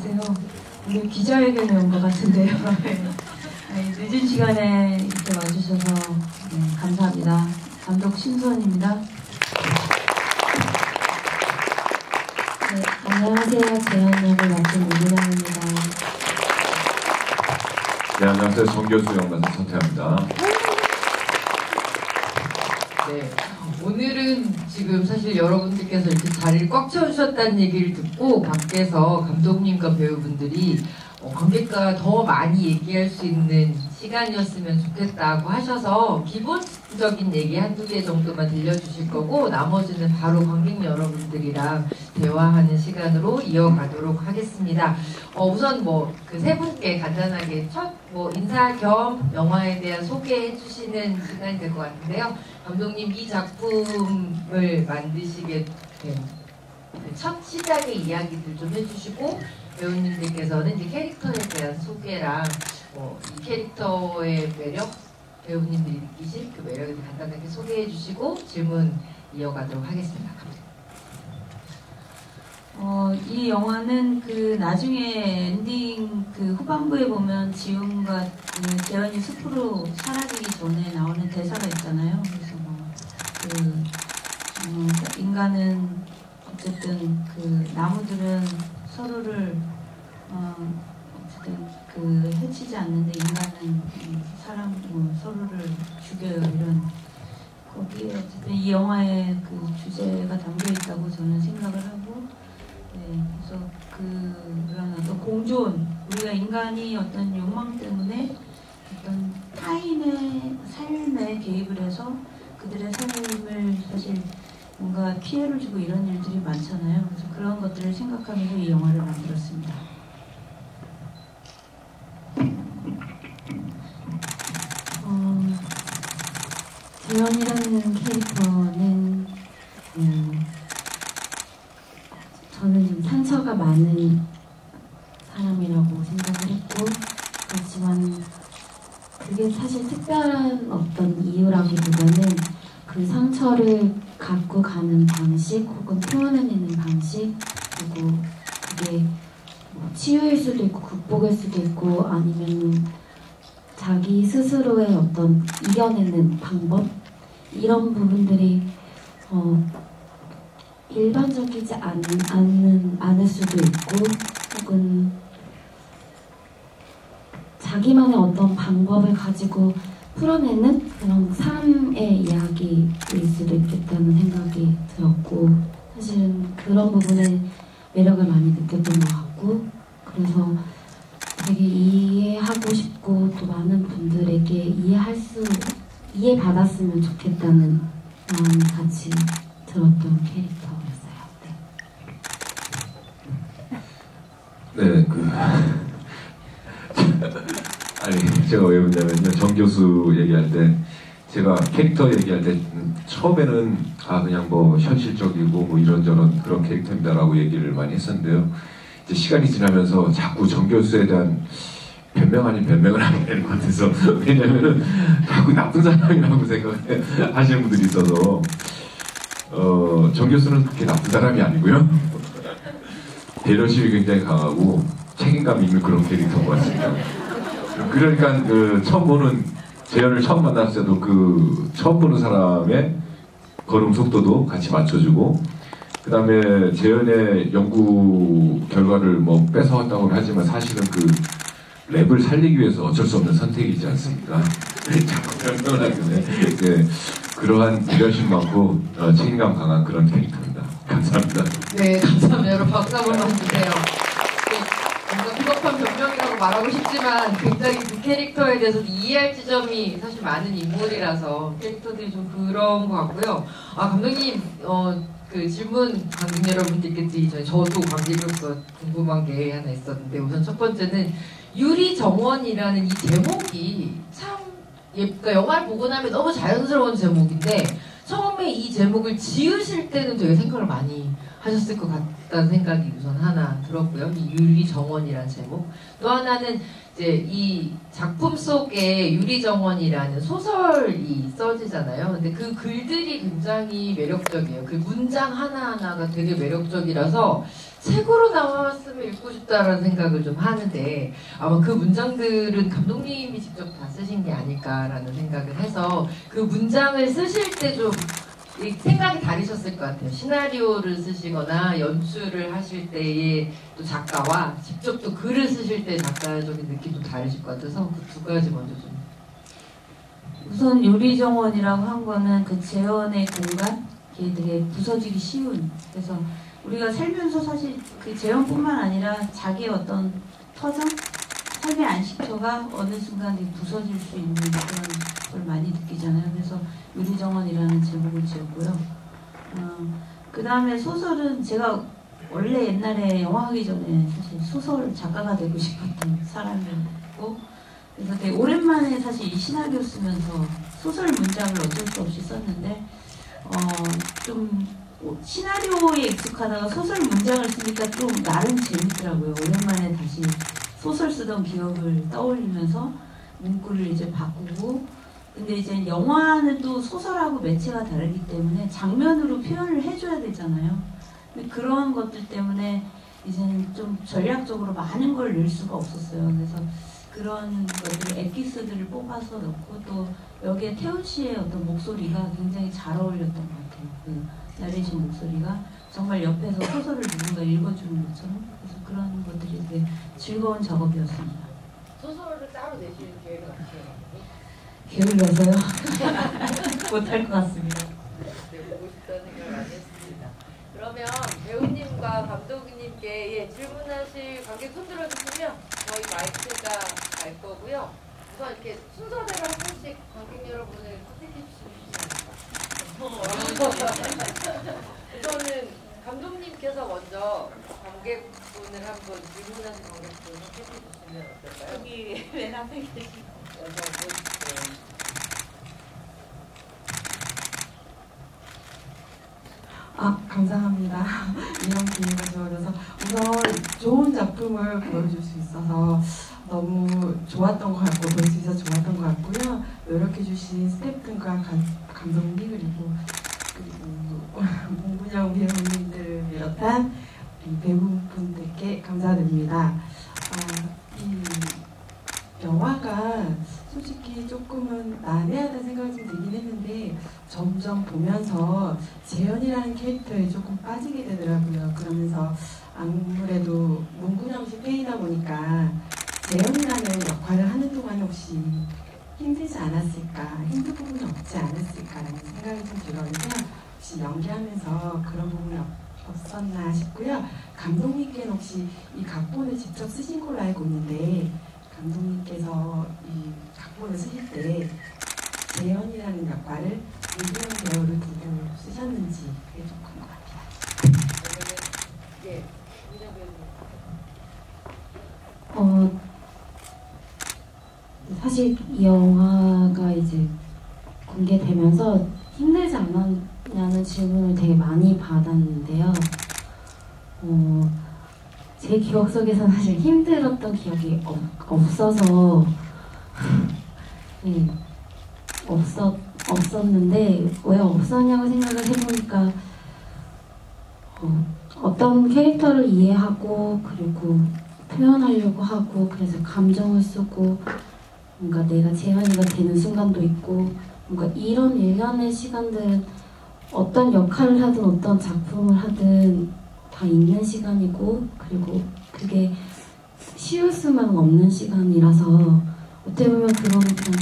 안녕하세요. 오늘 기자회견에 온 것 같은데요. 늦은 시간에 이렇게 와주셔서 감사합니다. 감독 신수원입니다. 네, 안녕하세요. 재현 역을 맡은 이민영입니다. 네, 안녕하세요. 정교수 역 맡은 서태합니다. 네, 오늘은 지금 사실 여러분들께서 이렇게 자리를 꽉 채워주셨다는 얘기를 듣고 밖에서 감독님과 배우분들이 관객과 더 많이 얘기할 수 있는 시간이었으면 좋겠다고 하셔서 기본적인 얘기 한두 개 정도만 들려주실 거고 나머지는 바로 관객 여러분들이랑 대화하는 시간으로 이어가도록 하겠습니다. 우선 그 세 분께 간단하게 첫 인사 겸 영화에 대한 소개해 주시는 시간이 될 것 같은데요. 감독님, 이 작품을 만드시게 된 첫 시작의 이야기들 좀 해주시고 배우님들께서는 이제 캐릭터에 대한 소개랑 이 캐릭터의 매력, 배우님들이 느끼실 그 매력을 간단하게 소개해 주시고 질문 이어가도록 하겠습니다. 이 영화는 그 나중에 엔딩 그 후반부에 보면 지훈과 재현이 숲으로 사라지기 전에 나오는 대사가 있잖아요. 그래서 인간은 어쨌든 그 나무들은 서로를 어쨌든 그 해치지 않는데 인간은 사람 서로를 죽여요. 이런 거기에 어쨌든 이 영화의 그 주제가 담겨 있다고 저는 생각을 하고, 네, 그래서 그런 어떤 공존, 우리가 인간이 어떤 욕망 때문에 어떤 타인의 삶에 개입을 해서 그들의 삶을 사실 뭔가 피해를 주고 이런 일들이 많잖아요. 그래서 그런 것들을 생각하면서 이 영화를 만들었습니다. 재현이라는 캐릭터는 저는 좀 상처가 많은 사람이라고 생각을 했고, 그렇지만 그게 사실 특별한 어떤 이유라기보다는 그 상처를 갖고 가는 방식 혹은 표현해내는 방식, 그리고 그게 치유일 수도 있고 극복일 수도 있고 아니면 자기 스스로의 어떤 이겨내는 방법, 이런 부분들이 일반적이지 않을 수도 있고 혹은 자기만의 어떤 방법을 가지고 풀어내는 그런 삶의 이야기일 수도 있겠다는 생각이 들었고, 사실은 그런 부분에 매력을 많이 느꼈던 것 같고, 그래서 되게 이해하고 싶고 또 많은 분들에게 이해받았으면 좋겠다는 마음이 같이 들었던 캐릭터였어요. 네, 아니, 제가 왜 그러냐면요. 정 교수 얘기할 때, 제가 캐릭터 얘기할 때, 처음에는, 그냥 현실적이고, 이런저런 그런 캐릭터입니다라고 얘기를 많이 했었는데요. 이제 시간이 지나면서 자꾸 정 교수에 대한 변명 아닌 변명을 하게 되는 것 같아서, 왜냐면은, 자꾸 나쁜 사람이라고 생각을 하시는 분들이 있어서, 정 교수는 그렇게 나쁜 사람이 아니고요. 배려심이 굉장히 강하고, 책임감이 있는 그런 캐릭터인 것 같습니다. 그러니까 처음 보는 재현을 처음 만났을 때도 처음 보는 사람의 걸음 속도도 같이 맞춰주고, 그 다음에 재현의 연구 결과를 뺏어왔다고 하지만 사실은 랩을 살리기 위해서 어쩔 수 없는 선택이지 않습니까? 자꾸 변명을 하기 때문에 그러한 배려심 많고 책임감 강한 그런 캐릭터입니다. 감사합니다. 네, 감사합니다. 여러분 박수 한 번만 주세요. 뭔가 비겁한 변명이라고 말하고 싶지만 굉장히 그 캐릭터에 대해서 이해할 지점이 사실 많은 인물이라서 캐릭터들이 좀 그런 것 같고요. 감독님, 그 질문 관객 여러분들께 드리기 전에 저도 관객으로서 궁금한 게 하나 있었는데, 우선 첫 번째는 유리정원이라는 이 제목이 참 그러니까 영화를 보고 나면 너무 자연스러운 제목인데 처음에 이 제목을 지으실 때는 되게 생각을 많이 하셨을 것 같다는 생각이 우선 하나 들었고요. 이 유리정원이라는 제목. 또 하나는 이제 이 작품 속에 유리정원이라는 소설이 써지잖아요. 근데 그 글들이 굉장히 매력적이에요. 그 문장 하나하나가 되게 매력적이라서 책으로 나왔으면 읽고 싶다라는 생각을 좀 하는데 아마 그 문장들은 감독님이 직접 다 쓰신 게 아닐까라는 생각을 해서 그 문장을 쓰실 때 좀 생각이 다르셨을 것 같아요. 시나리오를 쓰시거나 연출을 하실 때의 또 작가와 직접 또 글을 쓰실 때 작가적인 느낌도 다르실 것 같아서 그 두 가지 먼저 좀. 우선 요리정원이라고 한 거는 그 재현의 공간, 이게 되게 부서지기 쉬운. 그래서 우리가 살면서 사실 그 재현뿐만 아니라 자기의 어떤 터전, 삶의 안식처가 어느 순간 되게 부서질 수 있는 그런 걸 많이 느끼잖아요. 그래서 요리정원이라는 제목을 지었고요. 그 다음에 소설은 제가 원래 옛날에 영화 하기 전에 사실 소설 작가가 되고 싶었던 사람이었고, 그래서 되게 오랜만에 사실 이 시나리오 쓰면서 소설 문장을 어쩔 수 없이 썼는데 좀 시나리오에 익숙하다가 소설 문장을 쓰니까 좀 나름 재밌더라고요. 오랜만에 다시 소설 쓰던 기억을 떠올리면서 문구를 이제 바꾸고, 근데 이제 영화는 또 소설하고 매체가 다르기 때문에 장면으로 표현을 해줘야 되잖아요. 근데 그런 것들 때문에 이제는 좀 전략적으로 많은 걸 넣을 수가 없었어요. 그래서 그런 것들 엑기스들을 뽑아서 넣고, 또 여기에 태훈 씨의 어떤 목소리가 굉장히 잘 어울렸던 것 같아요. 그 나레이션 목소리가 정말 옆에서 소설을 누군가 읽어주는 것처럼. 그래서 그런 것들이 되게 즐거운 작업이었습니다. 소설을 따로 내시는 계획은 없어요? 게을러서요? 못할 것 같습니다. 네, 보고 싶다는 생각을 많이 했습니다. 그러면 배우님과 감독님께 질문하실 관객 손 들어주시면 저희 마이크가 갈 거고요. 우선 이렇게 순서대로 한 분씩 관객 여러분을 선택해 주시면 우선은 감독님께서 먼저 관객분을 한번 질문하신 관객분 선택해 주시면 어떨까요? 여기 맨 앞에 계시고 감사합니다. 이런 기회가 주어져서 우선 좋은 작품을 보여줄 수 있어서 너무 좋았던 것 같고 볼 수 있어서 좋았던 것 같고요. 노력해주신 스태프분과 감독님 그리고 문근영 배우님들을 비롯한 배우분들께 감사드립니다. 이 영화가 솔직히 조금은 난해하다는 생각이 좀 들긴 했는데 점점 보면서 재현이라는 캐릭터에 조금 빠지게 되더라고요. 그러면서 아무래도 문근영 씨 팬이다 보니까 재현이라는 역할을 하는 동안 혹시 힘들지 않았을까, 힘든 부분이 없지 않았을까라는 생각이 좀 들어서 혹시 연기하면서 그런 부분이 없었나 싶고요. 감독님께는 혹시 이 각본을 직접 쓰신 걸로 알고 있는데 감독님께서 이 각본을 쓰실 때 재현이라는 역할을 문근영 배우를 두고 쓰셨는지 그게 좀 궁금합니다. 예, 사실 이 영화가 이제 공개되면서 힘들지 않았냐는 질문을 되게 많이 받았는데요. 제 기억 속에서는 사실 힘들었던 기억이 없어서 네, 없었는데 왜 없었냐고 생각을 해보니까 어떤 캐릭터를 이해하고 그리고 표현하려고 하고 그래서 감정을 쓰고 뭔가 내가 재현이가 되는 순간도 있고 뭔가 이런 일련의 시간들은 어떤 역할을 하든 어떤 작품을 하든 다 있는 시간이고 그리고 그게 쉬울 수만 없는 시간이라서 어떻게 보면 그거는 그냥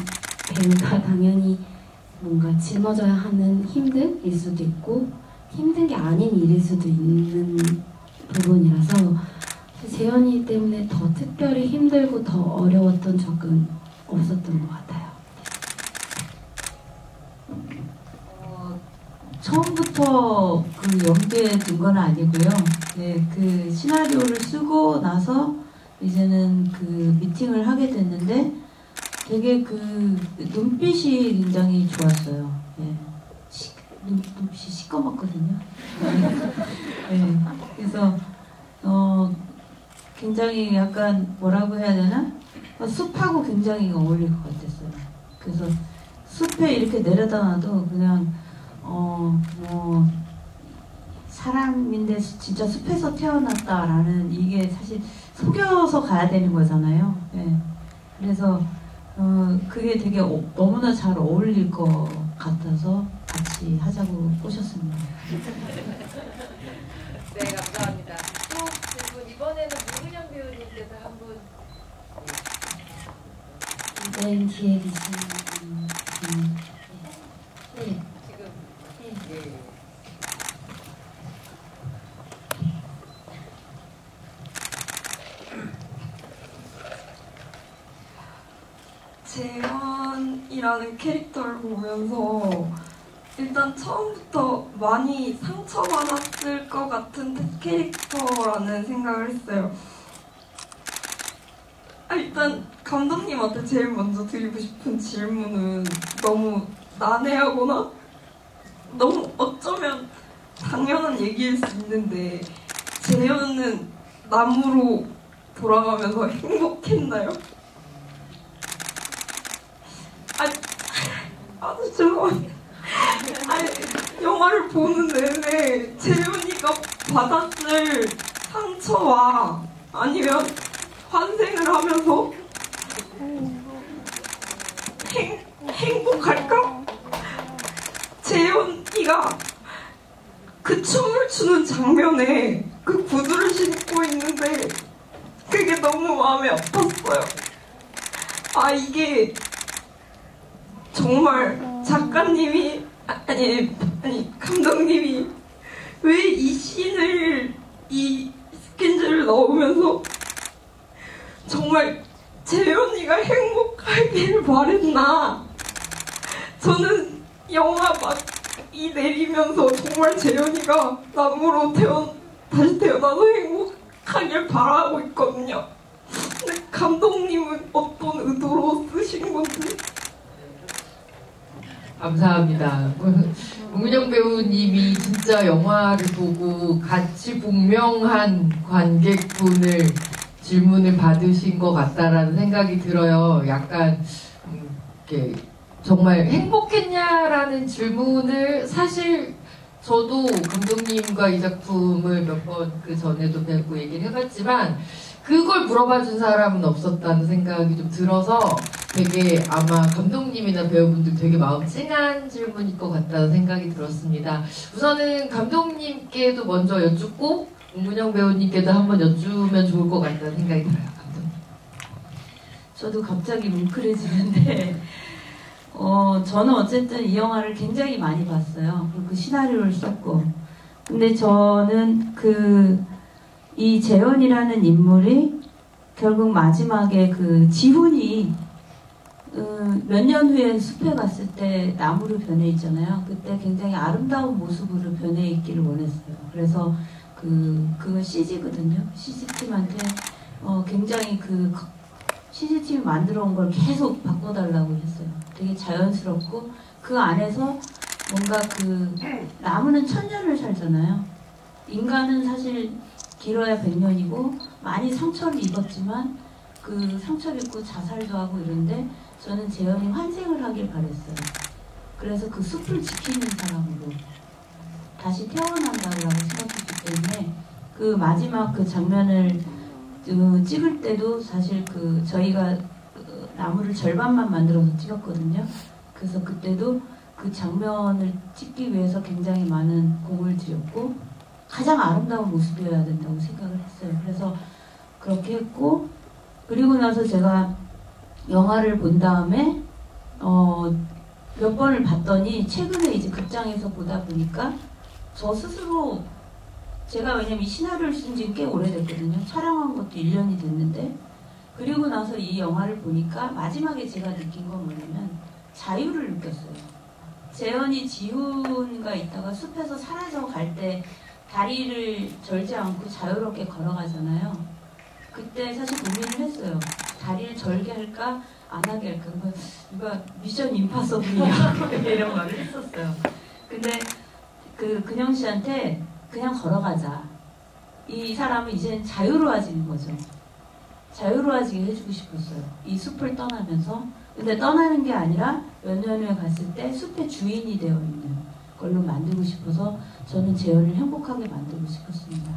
배우가 당연히 뭔가 짊어져야 하는 힘듦일 수도 있고 힘든 게 아닌 일일 수도 있는 부분이라서 재현이 때문에 더 특별히 힘들고 더 어려웠던 적은 없었던 것 같아요. 처음부터 그 염두에 둔 건 아니고요. 네, 그 시나리오를 쓰고 나서 이제는 그 미팅을 하게 됐는데 되게 그 눈빛이 굉장히 좋았어요. 네. 눈빛이 시꺼멓거든요. 네. 그래서 굉장히 약간 뭐라고 해야 되나? 숲하고 굉장히 어울릴 것 같았어요. 그래서 숲에 이렇게 내려다 놔도 그냥 뭐 사람인데 진짜 숲에서 태어났다라는 이게 사실 속여서 가야 되는 거잖아요. 네. 그래서 그게 되게 너무나 잘 어울릴 것 같아서 같이 하자고 꼬셨습니다. 네, 감사합니다. 또 질문 이번에는 문근영 배우님께서 한 분. 맨 뒤에 계신 네. 지금 네. 예. 재현이라는 캐릭터를 보면서 일단 처음부터 많이 상처받았을 것 같은 캐릭터라는 생각을 했어요. 일단 감독님한테 제일 먼저 드리고 싶은 질문은 너무 난해하거나 너무 어쩌면 당연한 얘기일 수 있는데 재현은 나무로 돌아가면서 행복했나요? 죄송합니다. 영화를 보는 내내 재현이가 받았을 상처와 아니면 환생을 하면서 행복할까? 재현이가 그 춤을 추는 장면에 그 구두를 신고 있는데 그게 너무 마음이 아팠어요. 이게 정말 작가님이 아니 감독님이 왜 이 씬을 이 스킨즈를 넣으면서 정말 재현이가 행복하길 바랬나. 저는 영화 막 이 내리면서 정말 재현이가 나무로 다시 태어나서 행복하길 바라고 있거든요. 근데 감독님은 어떤 의도로 쓰신 건지. 감사합니다. 문근영 배우님이 진짜 영화를 보고 같이 분명한 관객분을 질문을 받으신 것 같다라는 생각이 들어요. 약간 이렇게 정말 행복했냐라는 질문을 사실 저도 감독님과 이 작품을 몇 번 그 전에도 뵙고 얘기를 해봤지만 그걸 물어봐준 사람은 없었다는 생각이 좀 들어서 되게 아마 감독님이나 배우분들 되게 마음 찡한 질문일 것 같다는 생각이 들었습니다. 우선은 감독님께도 먼저 여쭙고 문근영 배우님께도 한번 여쭈면 좋을 것 같다는 생각이 들어요. 감독님. 저도 갑자기 뭉클해지는데 저는 어쨌든 이 영화를 굉장히 많이 봤어요. 그 시나리오를 썼고. 근데 저는 이 재현이라는 인물이 결국 마지막에 그 지훈이 몇 년 후에 숲에 갔을 때 나무로 변해 있잖아요. 그때 굉장히 아름다운 모습으로 변해 있기를 원했어요. 그래서 그건 CG거든요. CG팀한테 굉장히 CG팀이 만들어 온 걸 계속 바꿔달라고 했어요. 되게 자연스럽고 그 안에서 뭔가 나무는 1000년을 살잖아요. 인간은 사실 길어야 100년이고 많이 상처를 입었지만 그 상처를 입고 자살도 하고 이런데 저는 재현이 환생을 하길 바랬어요. 그래서 그 숲을 지키는 사람으로 다시 태어난다고 생각했기 때문에 그 마지막 그 장면을 찍을 때도 사실 저희가 나무를 절반만 만들어서 찍었거든요. 그래서 그때도 그 장면을 찍기 위해서 굉장히 많은 공을 들였고 가장 아름다운 모습이어야 된다고 생각을 했어요. 그래서 그렇게 했고 그리고 나서 제가 영화를 본 다음에 몇 번을 봤더니 최근에 이제 극장에서 보다 보니까 저 스스로 제가 왜냐면 이 시나리오를 쓴 지는 꽤 오래됐거든요. 촬영한 것도 1년이 됐는데 그리고 나서 이 영화를 보니까 마지막에 제가 느낀 건 뭐냐면 자유를 느꼈어요. 재현이 지훈과 있다가 숲에서 사라져 갈 때 다리를 절지 않고 자유롭게 걸어가잖아요. 그때 사실 고민을 했어요. 다리를 절게 할까 안 하게 할까. 누가 미션 임파서블이야 이런 말을 했었어요. 근데 근영 씨한테 그냥 걸어가자. 이 사람은 이제는 자유로워지는 거죠. 자유로워지게 해주고 싶었어요. 이 숲을 떠나면서. 근데 떠나는 게 아니라 몇 년 후에 갔을 때 숲의 주인이 되어 있는 걸로 만들고 싶어서 저는 재현을 행복하게 만들고 싶었습니다.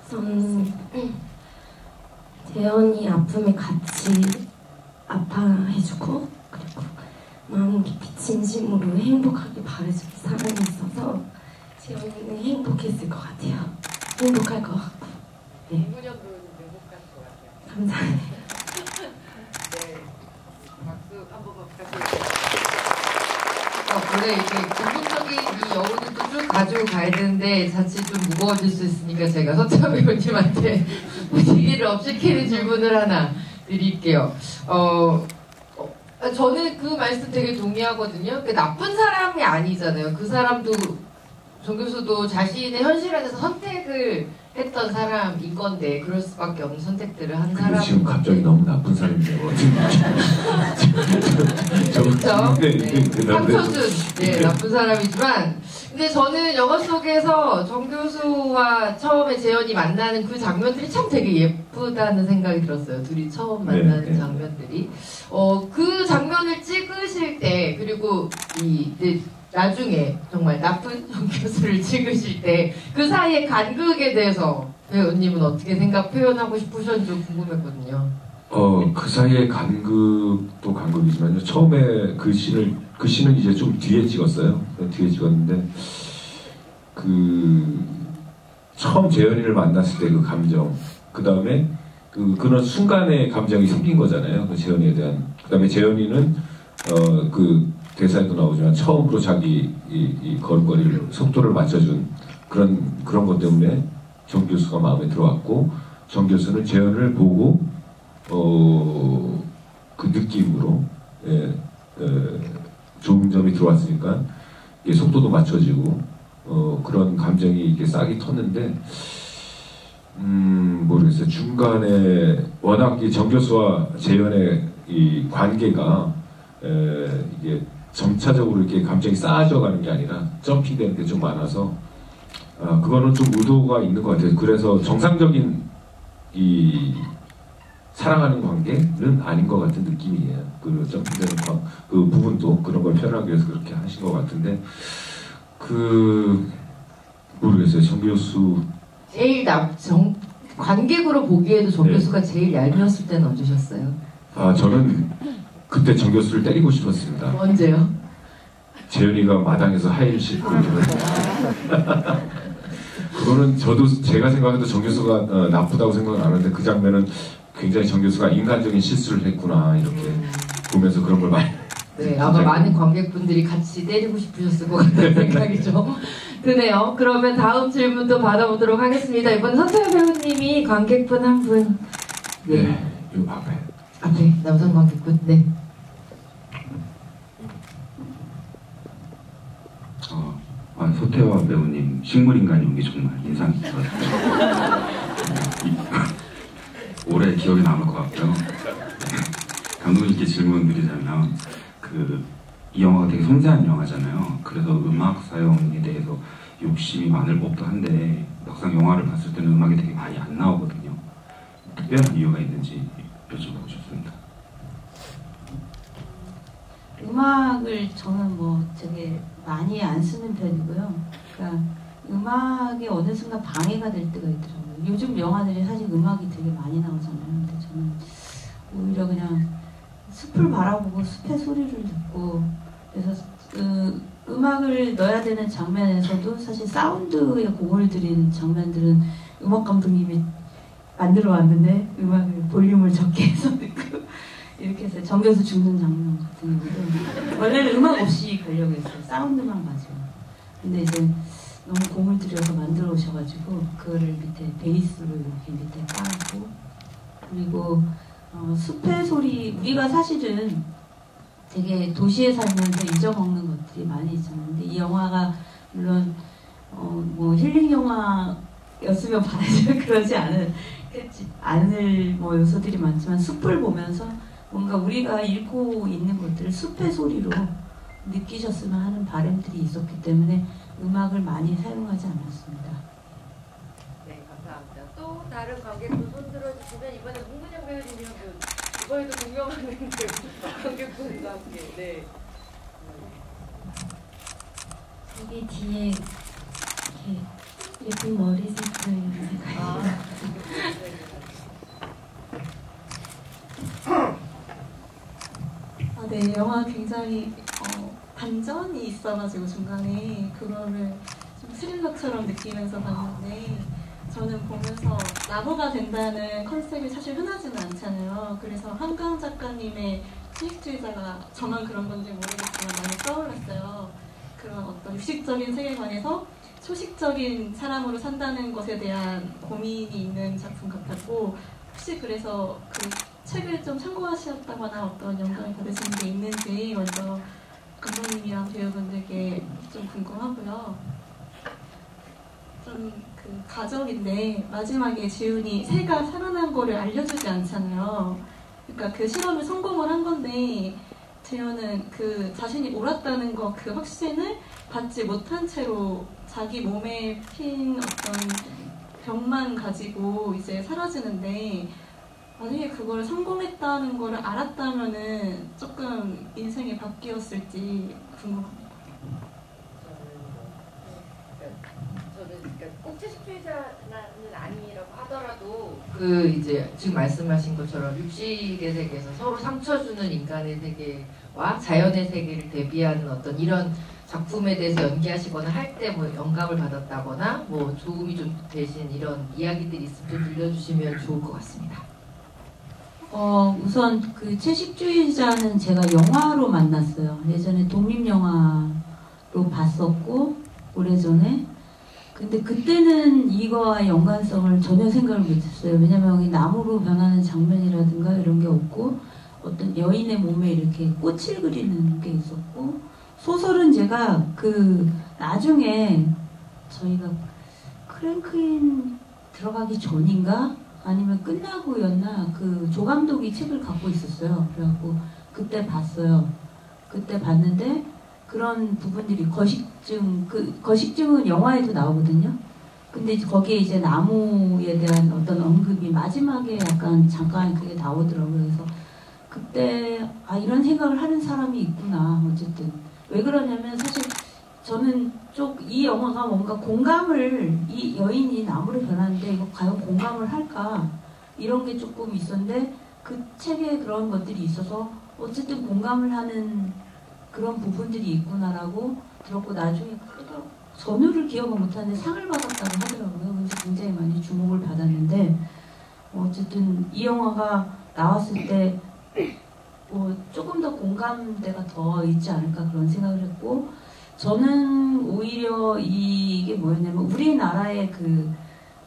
저는 재현이 아픔에 같이 아파해주고 그리고 마음 깊이 진심으로 행복하게 바래주는 사람이 있어서 재현이는 행복했을 것 같아요. 행복할 것 같고. 네. 이문현도 행복할 것 같아요. 감사해요. 네, 박수 한 번만 부탁드립니다. 원래 이렇게 전문적인 이 여우들도 쭉 가지고 가야 되는데 자칫 좀 무거워질 수 있으니까 제가 서태화 배우님한테 분위기를 업시키는 질문을 하나 드릴게요. 저는 그 말씀 되게 동의하거든요. 나쁜 사람이 아니잖아요. 그 사람도 정 교수도 자신의 현실 안에서 선택을 했던 사람인 건데 그럴 수밖에 없는 선택들을 한 사람. 지금 갑자기 너무 나쁜 사람이 되거든요. 그렇죠. 네. 상처준, 네, 나쁜 사람이지만, 근데 저는 영화 속에서 정 교수와 처음에 재현이 만나는 그 장면들이 참 되게 예쁘다는 생각이 들었어요. 둘이 처음 만나는 네. 장면들이. 그 장면을 찍으실 때, 그리고 이제 나중에 정말 나쁜 정 교수를 찍으실 때, 그 사이의 간극에 대해서 배우님은 어떻게 표현하고 싶으셨는지 좀 궁금했거든요. 그 사이에 간극도 간극이지만요. 처음에 그 씬은 이제 좀 뒤에 찍었어요. 뒤에 찍었는데, 처음 재현이를 만났을 때 그 감정, 그 다음에 그런 순간의 감정이 생긴 거잖아요. 그 재현이에 대한. 그 다음에 재현이는, 그 대사에도 나오지만 처음으로 자기 이 걸음걸이를, 속도를 맞춰준 그런 것 때문에 정 교수가 마음에 들어왔고, 정 교수는 재현을 보고, 그 느낌으로, 좋은 점이 들어왔으니까, 속도도 맞춰지고, 그런 감정이 이렇게 싹이 텄는데, 모르겠어요. 중간에, 워낙 이 정 교수와 재현의 이 관계가, 이게 점차적으로 이렇게 감정이 쌓아져 가는 게 아니라, 점핑되는 게 좀 많아서, 그거는 좀 의도가 있는 것 같아요. 그래서 정상적인 사랑하는 관계는 아닌 것 같은 느낌이에요. 그 점핑되는 그 부분도 그런 걸 표현하기 위해서 그렇게 하신 것 같은데, 모르겠어요. 정 교수. 제일 관객으로 보기에도 정 교수가 제일 얄미웠을 때는 언제셨어요? 저는 그때 정 교수를 때리고 싶었습니다. 언제요? 재현이가 마당에서 하이힐 신고 그거는 제가 생각해도 정 교수가 나쁘다고 생각은 안 하는데 그 장면은 굉장히 정 교수가 인간적인 실수를 했구나 이렇게 보면서 그런 걸 많이. 네, 아마 많은 관객분들이 같이 때리고 싶으셨을 것 같다는 생각이 좀 드네요. 그러면 다음 질문도 받아보도록 하겠습니다. 이번 서태화 배우님이 관객분 한 분. 네, 요 앞에. 남성 관객분. 네. 서태화 배우님 식물인간 연기 정말 인상 깊었어요. 오래 기억에 남을 것 같고요. 감독님께 질문 드리자면 이 영화가 되게 섬세한 영화잖아요. 그래서 음악 사용에 대해서 욕심이 많을 법도 한데 막상 영화를 봤을 때는 음악이 되게 많이 안 나오거든요. 특별한 이유가 있는지 여쭤보고 싶습니다. 음악을 저는 되게 많이 안 쓰는 편이고요. 그러니까 음악이 어느 순간 방해가 될 때가 있더라고요. 요즘 영화들이 사실 음악이 되게 많이 나오잖아요. 근데 저는 오히려 그냥 숲을 바라보고 숲의 소리를 듣고, 그래서 음악을 넣어야 되는 장면에서도 사실 사운드에 공을 들인 장면들은 음악 감독님이 만들어 왔는데 음악을 볼륨을 적게 해서 듣고 이렇게 해서 정 교수 죽는 장면 같은 경우도 원래는 음악 없이 가려고 했어요. 사운드만 가지고. 근데 이제 너무 공을 들여서 만들어 오셔가지고 그거를 밑에 베이스로 이렇게 밑에 깔고, 그리고 숲의 소리, 우리가 사실은 되게 도시에 살면서 잊어먹는 것들이 많이 있잖아요. 근데 이 영화가 물론 힐링 영화였으면 반해주면 그러지 않을 요소들이 많지만 숲을 보면서 뭔가 우리가 잃고 있는 것들을 숲의 소리로 느끼셨으면 하는 바람들이 있었기 때문에 음악을 많이 사용하지 않았습니다. 네, 감사합니다. 또 다른 관객도 손들어주시면 이번에 문근영 배우님이랑 이번에도 공명하는 관객분과 함께 네. 여기 뒤에 이렇게 예쁜 머리 색깔 네, 영화 굉장히 반전이 있어가지고 중간에 그거를 좀 스릴러처럼 느끼면서 봤는데 저는 보면서 나무가 된다는 컨셉이 사실 흔하지는 않잖아요. 그래서 한강 작가님의 채식주의자가 저만 그런 건지 모르겠지만 많이 떠올랐어요. 그런 어떤 육식적인 세계관에서 초식적인 사람으로 산다는 것에 대한 고민이 있는 작품 같았고 혹시 그래서 그 책을 좀 참고하셨다거나 어떤 영감을 받으신 게 있는지 먼저 감독님이랑 배우분들께 좀 궁금하고요. 좀 그 가정인데 마지막에 지훈이 새가 살아난 거를 알려주지 않잖아요. 그러니까 그 실험을 성공을 한 건데 재현은 그 자신이 옳았다는 거 그 확신을 받지 못한 채로 자기 몸에 핀 어떤 병만 가지고 이제 사라지는데 만약에 그걸 성공했다는 거를 알았다면은 조금 인생이 바뀌었을지 궁금합니다. 저는 그러니까 꼭 채식주의자는 아니라고 하더라도 그 이제 지금 말씀하신 것처럼 육식의 세계에서 서로 상처 주는 인간의 세계와 자연의 세계를 대비하는 어떤 이런 작품에 대해서 연기하시거나 할 때 뭐 영감을 받았다거나 뭐 도움이 좀 되신 이런 이야기들이 있으면 좀 들려주시면 좋을 것 같습니다. 우선 그 채식주의자는 제가 영화로 만났어요. 예전에 독립영화로 봤었고 오래전에. 근데 그때는 이거와 연관성을 전혀 생각을 못했어요. 왜냐면 여기 나무로 변하는 장면이라든가 이런 게 없고 어떤 여인의 몸에 이렇게 꽃을 그리는 게 있었고 소설은 제가 그 나중에 저희가 크랭크인 들어가기 전인가 아니면 끝나고였나 그 조 감독이 책을 갖고 있었어요. 그래갖고 그때 봤어요. 그때 봤는데 그런 부분들이 거식증, 그 거식증은 영화에도 나오거든요. 근데 거기에 이제 나무에 대한 어떤 언급이 마지막에 약간 잠깐 그게 나오더라고요. 그래서 그때 이런 생각을 하는 사람이 있구나. 어쨌든 왜 그러냐면 사실 저는 쪽 이 영화가 뭔가 공감을 이 여인이 나무로 변하는데 이거 과연 공감을 할까 이런 게 조금 있었는데 그 책에 그런 것들이 있어서 어쨌든 공감을 하는 그런 부분들이 있구나라고 들었고 나중에 전후를 기억을 못하는데 상을 받았다고 하더라고요. 그래서 굉장히 많이 주목을 받았는데 어쨌든 이 영화가 나왔을 때 뭐 조금 더 공감대가 더 있지 않을까 그런 생각을 했고 저는 오히려 이게 뭐였냐면 우리나라의 그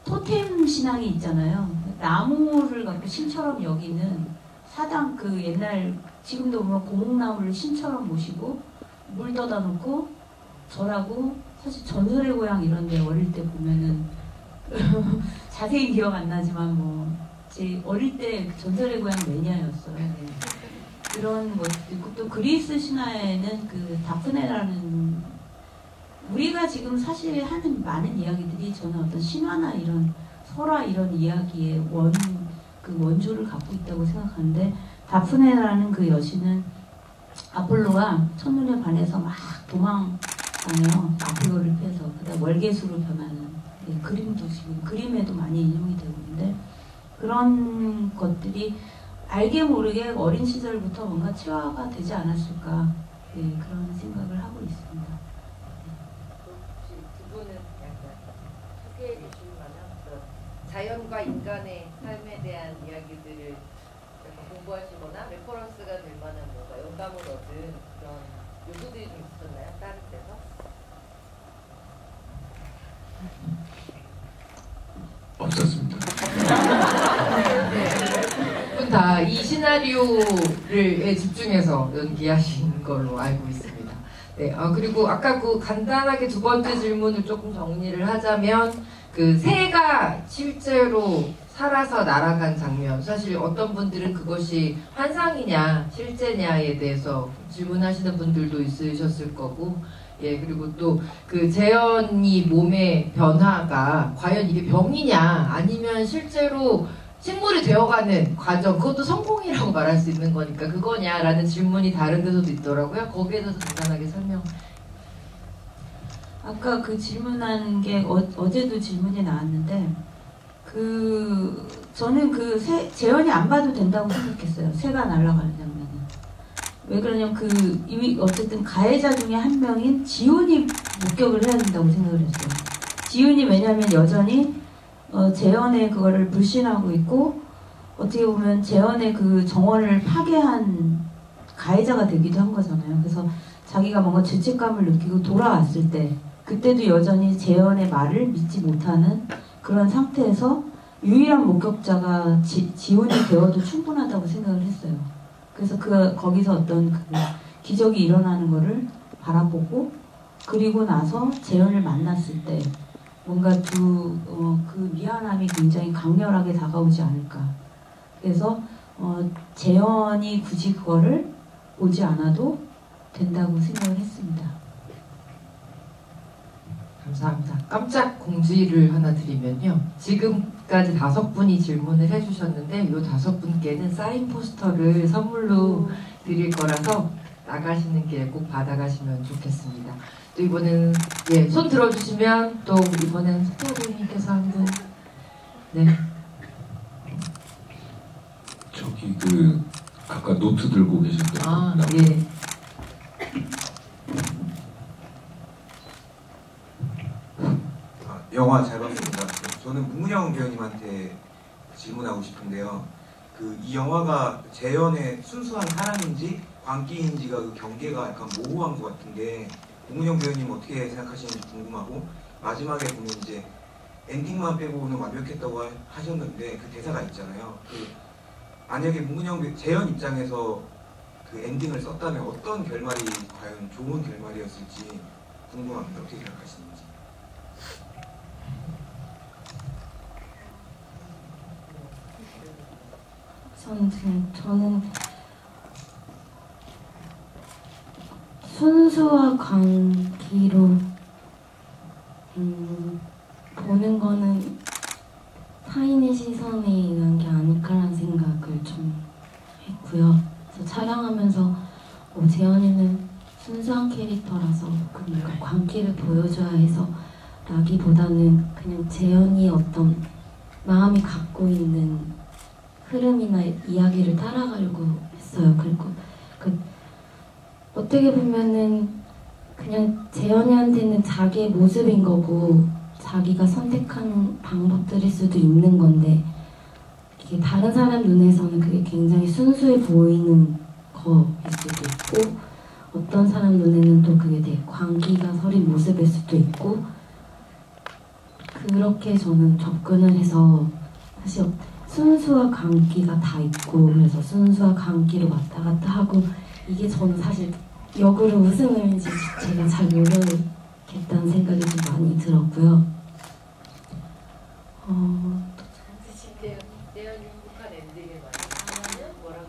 토템 신앙이 있잖아요. 나무를 갖고 신처럼 여기는 사당 그 옛날 지금도 보면 고목나무를 신처럼 모시고 물 떠다 놓고 절하고 사실 전설의 고향 이런 데 어릴 때 보면은 자세히 기억 안 나지만 뭐 제 어릴 때 전설의 고향 매니아였어요. 네. 그런 것도 있고 또 그리스 신화에는 그 다프네라는 우리가 지금 사실 하는 많은 이야기들이 저는 어떤 신화나 이런 설화 이런 이야기의 그 원조를 갖고 있다고 생각하는데 다프네라는 그 여신은 아폴로가 첫눈에 반해서 막 도망다녀요. 아폴로를 패서 그다음 월계수로 변하는 그림도 지금 그림에도 많이 인용이 되고 있는데 그런 것들이 알게 모르게 어린 시절부터 뭔가 체화가 되지 않았을까 그런 생각을 하고 있습니다. 혹시 두 분은 약간 소개해 주실 만한 그런 자연과 인간의 삶에 대한 이야기들을 약간 공부하시거나 레퍼런스가 될 만한 뭔가 영감을 얻은 그런 요소들이 좀 있었나요? 다른 데서? 없었습니다. 두 분 다 이 시나리오를 집중해서 연기하신 걸로 알고 있습니다. 네, 그리고 아까 그 간단하게 두 번째 질문을 조금 정리를 하자면 그 새가 실제로 살아서 날아간 장면. 사실 어떤 분들은 그것이 환상이냐 실제냐에 대해서 질문하시는 분들도 있으셨을 거고, 예, 그리고 또 그 재현이 몸의 변화가 과연 이게 병이냐 아니면 실제로 식물이 되어가는 과정, 그것도 성공이라고 말할 수 있는 거니까 그거냐라는 질문이 다른 데서도 있더라고요. 거기에 대해서 간단하게 설명. 아까 그 질문한 게 어제도 질문이 나왔는데, 저는 재현이 안 봐도 된다고 생각했어요. 새가 날아가는 장면은. 왜 그러냐면 이미 어쨌든 가해자 중에 한 명인 지훈이 목격을 해야 된다고 생각을 했어요. 지훈이 왜냐면 여전히 재현의 그거를 불신하고 있고, 어떻게 보면 재현의 그 정원을 파괴한 가해자가 되기도 한 거잖아요. 그래서 자기가 뭔가 죄책감을 느끼고 돌아왔을 때, 그때도 여전히 재현의 말을 믿지 못하는 그런 상태에서 유일한 목격자가 지훈이 되어도 충분하다고 생각을 했어요. 그래서 거기서 어떤 기적이 일어나는 거를 바라보고, 그리고 나서 재현을 만났을 때 뭔가 그 미안함이 굉장히 강렬하게 다가오지 않을까. 그래서 재현이 굳이 그거를 보지 않아도 된다고 생각을 했습니다. 감사합니다. 깜짝 공지를 하나 드리면요. 지금까지 5분이 질문을 해주셨는데 이 5분께는 사인 포스터를 선물로 드릴 거라서 나가시는 게 꼭 받아가시면 좋겠습니다. 또 이번에는 손 들어주시면 또 이번에는 스토리님께서 한 분. 네. 저기 아까 노트 들고 계셨던 예. 영화 잘 봤습니다. 저는 문근영 배우님한테 질문하고 싶은데요. 이 영화가 재현의 순수한 사랑인지 광기인지가 그 경계가 약간 모호한 것 같은데, 문근영 배우님 어떻게 생각하시는지 궁금하고, 마지막에 보면 이제 엔딩만 빼고는 완벽했다고 하셨는데 그 대사가 있잖아요. 만약에 문근영 재현 입장에서 그 엔딩을 썼다면 어떤 결말이 과연 좋은 결말이었을지 궁금합니다. 어떻게 생각하시는지. 저는 순수와 광기로 보는 거는 타인의 시선에 의한 게 아닐까라는 생각을 좀 했고요. 그래서 촬영하면서 재현이는 순수한 캐릭터라서 그러니까 광기를 보여줘야 해서 라기보다는 그냥 재현이 어떤 마음이 갖고 있는 흐름이나 이야기를 따라가려고 했어요. 그리고 어떻게 보면은 그냥 재현이한테는 자기의 모습인 거고 자기가 선택한 방법들일 수도 있는 건데, 이게 다른 사람 눈에서는 그게 굉장히 순수해 보이는 거일 수도 있고, 어떤 사람 눈에는 또 그게 되게 광기가 서린 모습일 수도 있고, 그렇게 저는 접근을 해서 사실 순수와 광기가 다 있고, 그래서 순수와 광기로 왔다 갔다 하고, 이게 저는 사실 역으로 무슨 의미인지 제가 잘 모르겠다는 생각이 좀 많이 들었고요. 재현이 행복한 엔딩을 말하면 뭐라고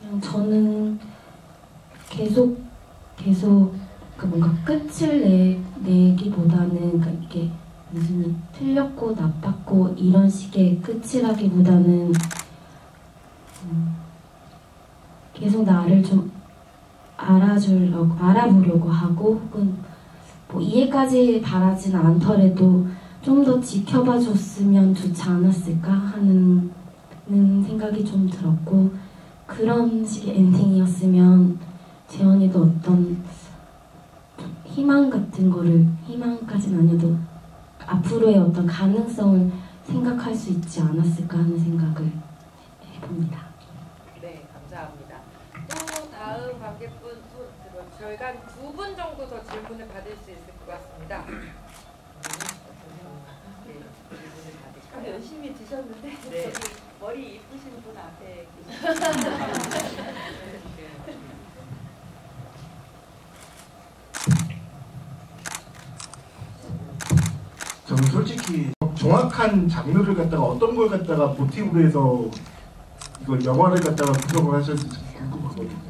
그냥 저는 계속 뭔가 끝을 내기보다는 이게 무슨 틀렸고 나빴고 이런 식의 끝이라기보다는 계속 나를 좀 알아보려고 하고, 혹은 뭐 이해까지 바라진 않더라도 좀 더 지켜봐 줬으면 좋지 않았을까 하는 생각이 좀 들었고, 그런 식의 엔딩이었으면 재현이도 어떤 희망 같은 거를, 희망까지는 아니어도 앞으로의 어떤 가능성을 생각할 수 있지 않았을까 하는 생각을 해봅니다. 네, 감사합니다. 또 다음 관객분, 저희가 한 9분 정도 더 질문을 받을 수 있을 것 같습니다. 열심히 드셨는데 네. 저기 머리 이쁘신 분 앞에 계십니다. 저는 솔직히 정확한 장르를 갖다가 어떤 걸 갖다가 모티브로 해서 이걸 영화를 갖다가 구성을 하셨는지 궁금하거든요.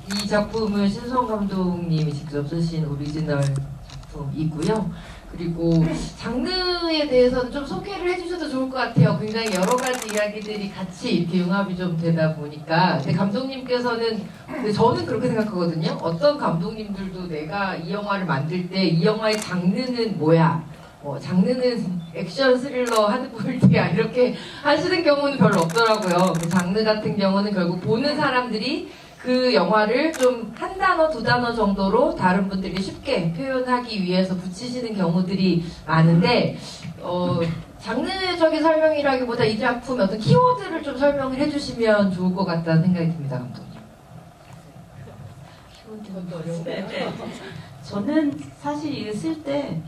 이 작품은 신성 감독님이 직접 쓰신 오리지널 작품이고요. 그리고 장르에 대해서는 좀 소개를 해주셔도 좋을 것 같아요. 굉장히 여러 가지 이야기들이 같이 이렇게 융합이 좀 되다 보니까. 근데 감독님께서는, 근데 저는 그렇게 생각하거든요. 어떤 감독님들도 내가 이 영화를 만들 때 이 영화의 장르는 뭐야? 장르는 액션 스릴러 하드볼드야 이렇게 하시는 경우는 별로 없더라고요. 그 장르 같은 경우는 결국 보는 사람들이 그 영화를 좀 한 단어, 두 단어 정도로 다른 분들이 쉽게 표현하기 위해서 붙이시는 경우들이 많은데, 장르적인 설명이라기보다 이 작품의 어떤 키워드를 좀 설명을 해주시면 좋을 것 같다는 생각이 듭니다, 감독님. 키워드가 어려워요. 저는 사실 이거 쓸 때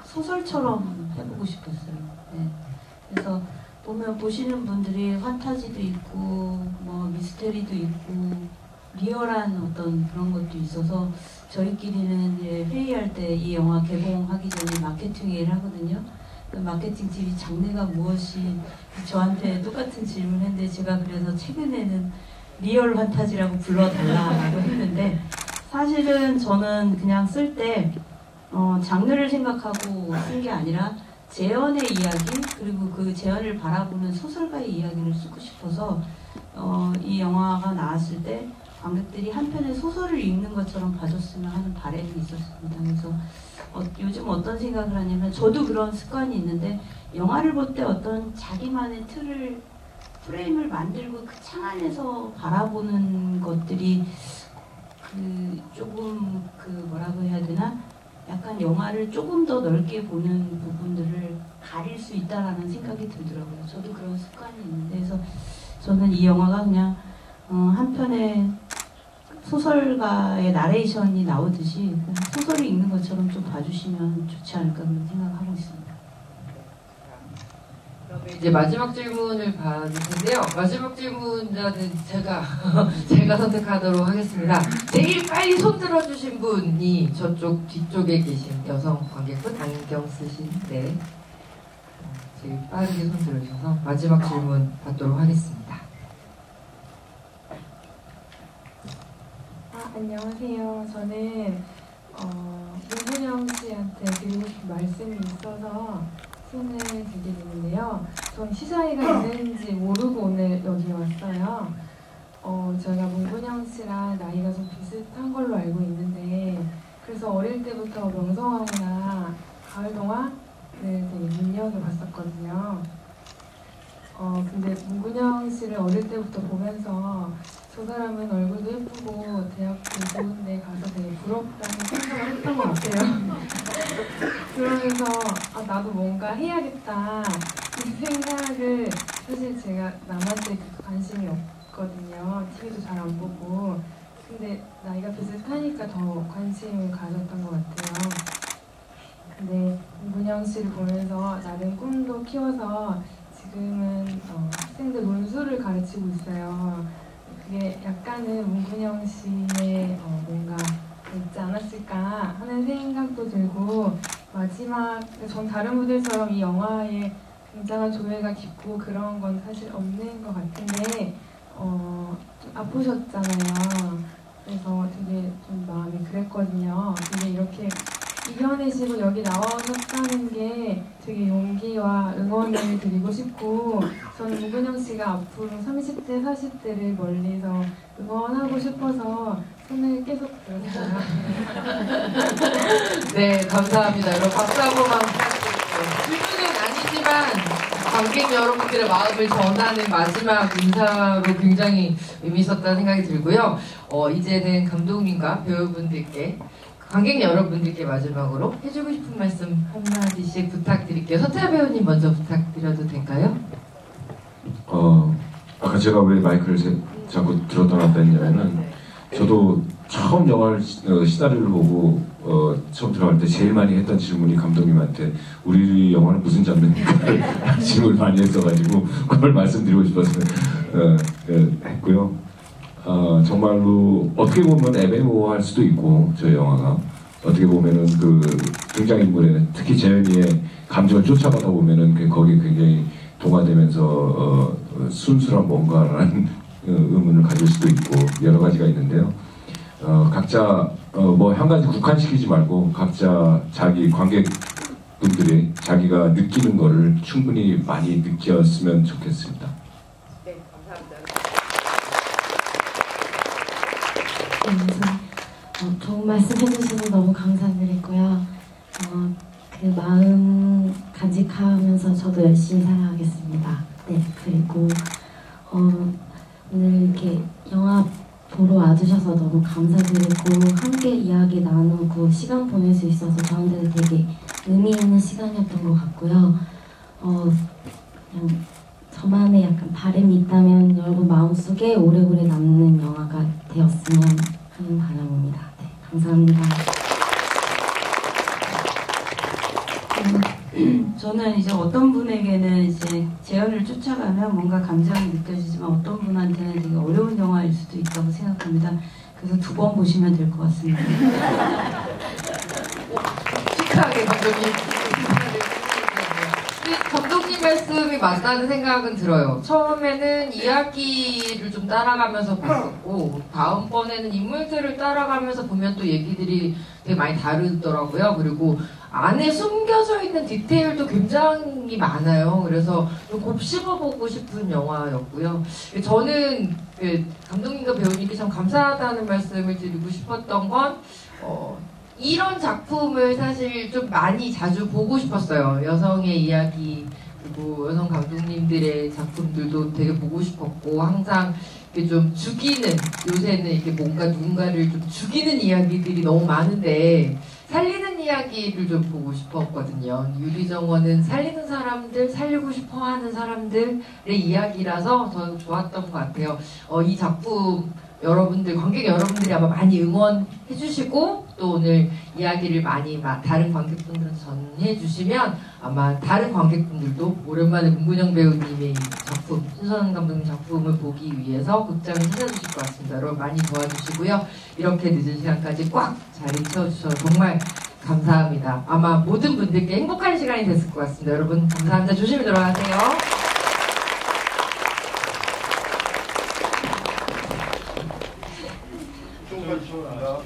소설처럼 해보고 싶었어요. 네. 그래서 보시는 분들이 환타지도 있고 뭐 미스테리도 있고 리얼한 어떤 그런 것도 있어서 저희끼리는 이제 회의할 때 이 영화 개봉하기 전에 마케팅 회의를 하거든요. 그 마케팅 팀이 장르가 무엇이 저한테 똑같은 질문을 했는데 제가 그래서 최근에는 리얼 환타지라고 불러달라고 했는데 사실은 저는 그냥 쓸 때 장르를 생각하고 쓴 게 아니라 재현의 이야기 그리고 그 재현을 바라보는 소설가의 이야기를 쓰고 싶어서 이 영화가 나왔을 때 관객들이 한편의 소설을 읽는 것처럼 봐줬으면 하는 바람이 있었습니다. 그래서 요즘 어떤 생각을 하냐면 저도 그런 습관이 있는데 영화를 볼 때 어떤 자기만의 프레임을 만들고 그 창 안에서 바라보는 것들이 조금 뭐라고 해야 되나? 약간 영화를 조금 더 넓게 보는 부분들을 가릴 수 있다라는 생각이 들더라고요. 저도 그런 습관이 있는데, 그래서 저는 이 영화가 그냥 한편의 소설가의 나레이션이 나오듯이 소설을 읽는 것처럼 좀 봐주시면 좋지 않을까 그런 생각하고 있습니다. 그러면 이제 마지막 질문을 받을 텐데요. 마지막 질문자는 제가 선택하도록 하겠습니다. 제일 빨리 손 들어주신 분이 저쪽 뒤쪽에 계신 여성 관객분 안경 쓰신 제일 빠르게 손 들어주셔서 마지막 질문 받도록 하겠습니다. 안녕하세요. 저는 문근영 씨한테 드리고 싶은 말씀이 있어서 손을 들게 됐는데요. 전 시사회가 있는지 모르고 오늘 여기 왔어요. 저희가 문근영 씨랑 나이가 좀 비슷한 걸로 알고 있는데 그래서 어릴 때부터 명성황후나 가을동화를 되게 눈여겨봤었거든요. 근데 문근영 씨를 어릴 때부터 보면서 저 사람은 얼굴도 예쁘고 대학도 좋은데 가서 되게 부럽다는 생각을 했던 것 같아요. 그러면서 나도 뭔가 해야겠다 이 생각을 사실 제가 남한테 관심이 없거든요. TV도 잘 안 보고. 근데 나이가 비슷하니까 더 관심을 가졌던 것 같아요. 근데 문근영 씨를 보면서 나름 꿈도 키워서 지금은 학생들 논술을 가르치고 있어요. 그게 약간은 문근영 씨의 뭔가 있지 않았을까 하는 생각도 들고 마지막 전 다른 분들처럼 이 영화에 굉장한 조예가 깊고 그런 건 사실 없는 것 같은데 좀 아프셨잖아요. 그래서 되게 좀 마음이 그랬거든요. 근데 이렇게 이겨내시고 여기 나오셨다는 게 되게 용기와 응원을 드리고 싶고 저는 문근영 씨가 앞으로 30대, 40대를 멀리서 응원하고 싶어서 손을 계속 들었어요. 네, 감사합니다. 여러분 박수 한 번만 부탁드릴게요. 질문은 아니지만 관객 여러분들의 마음을 전하는 마지막 인사로 굉장히 의미 있었다는 생각이 들고요. 이제는 감독님과 배우분들께 관객 여러분들께 마지막으로 해주고 싶은 말씀 한마디씩 부탁드릴게요. 서태하 배우님 먼저 부탁드려도 될까요? 아까 제가 왜 마이크를 자꾸 들었다 놨다 했냐면은 저도 처음 영화를 시나리오를 보고 처음 들어갈 때 제일 많이 했던 질문이 감독님한테 우리 영화는 무슨 장르입니까? 질문을 많이 했어가지고 그걸 말씀드리고 싶어서 했고요. 정말로 어떻게 보면 애매모호할 수도 있고 저희 영화가 어떻게 보면은 그 등장인물의 특히 재현이의 감정을 쫓아가다 보면은 거기에 굉장히 동화되면서 순수한 뭔가라는 의문을 가질 수도 있고 여러 가지가 있는데요. 각자 뭐 한 가지 국한시키지 말고 각자 자기 관객분들이 자기가 느끼는 거를 충분히 많이 느꼈으면 좋겠습니다. 네, 감사합니다. 좋은 말씀 해주셔서 너무 감사드리고요. 그 마음 간직하면서 저도 열심히 살아가겠습니다. 네, 그리고 오늘 이렇게 영화 보러 와주셔서 너무 감사드리고 함께 이야기 나누고 시간 보낼 수 있어서 저한테는 되게 의미 있는 시간이었던 것 같고요. 그냥 저만의 약간 바람이 있다면 여러분 마음속에 오래오래 남는 영화가 되었으면 하는 바람입니다. 네, 감사합니다. 저는 이제 어떤 분에게는 이제 재현을 쫓아가면 뭔가 감정이 느껴지지만 어떤 분한테는 되게 어려운 영화일 수도 있다고 생각합니다. 그래서 2번 보시면 될 것 같습니다. 시크하게 감독님. 감독님 말씀이 맞다는 생각은 들어요. 처음에는 이야기를 좀 따라가면서 봤었고 다음번에는 인물들을 따라가면서 보면 또 얘기들이 되게 많이 다르더라고요. 그리고 안에 숨겨져 있는 디테일도 굉장히 많아요. 그래서 좀 곱씹어보고 싶은 영화였고요. 저는 감독님과 배우님께 참 감사하다는 말씀을 드리고 싶었던 건 이런 작품을 사실 좀 많이 자주 보고 싶었어요. 여성의 이야기 그리고 여성 감독님들의 작품들도 되게 보고 싶었고 항상 이렇게 좀 죽이는 요새는 이렇게 뭔가 누군가를 좀 죽이는 이야기들이 너무 많은데 살리는 이야기를 좀 보고 싶었거든요. 유리정원은 살리는 사람들, 살리고 싶어하는 사람들의 이야기라서 더 좋았던 것 같아요. 이 작품 여러분들, 관객 여러분들이 아마 많이 응원해주시고 또 오늘 이야기를 많이 다른 관객분들한테 전해주시면 아마 다른 관객분들도 오랜만에 문근영 배우님의 작품, 신선한 감독님 작품을 보기 위해서 극장을 찾아주실 것 같습니다. 여러분 많이 도와주시고요. 이렇게 늦은 시간까지 꽉 자리 채워주셔서 정말 감사합니다. 아마 모든 분들께 행복한 시간이 됐을 것 같습니다. 여러분 감사합니다. 조심히 들어가세요. 시원하다.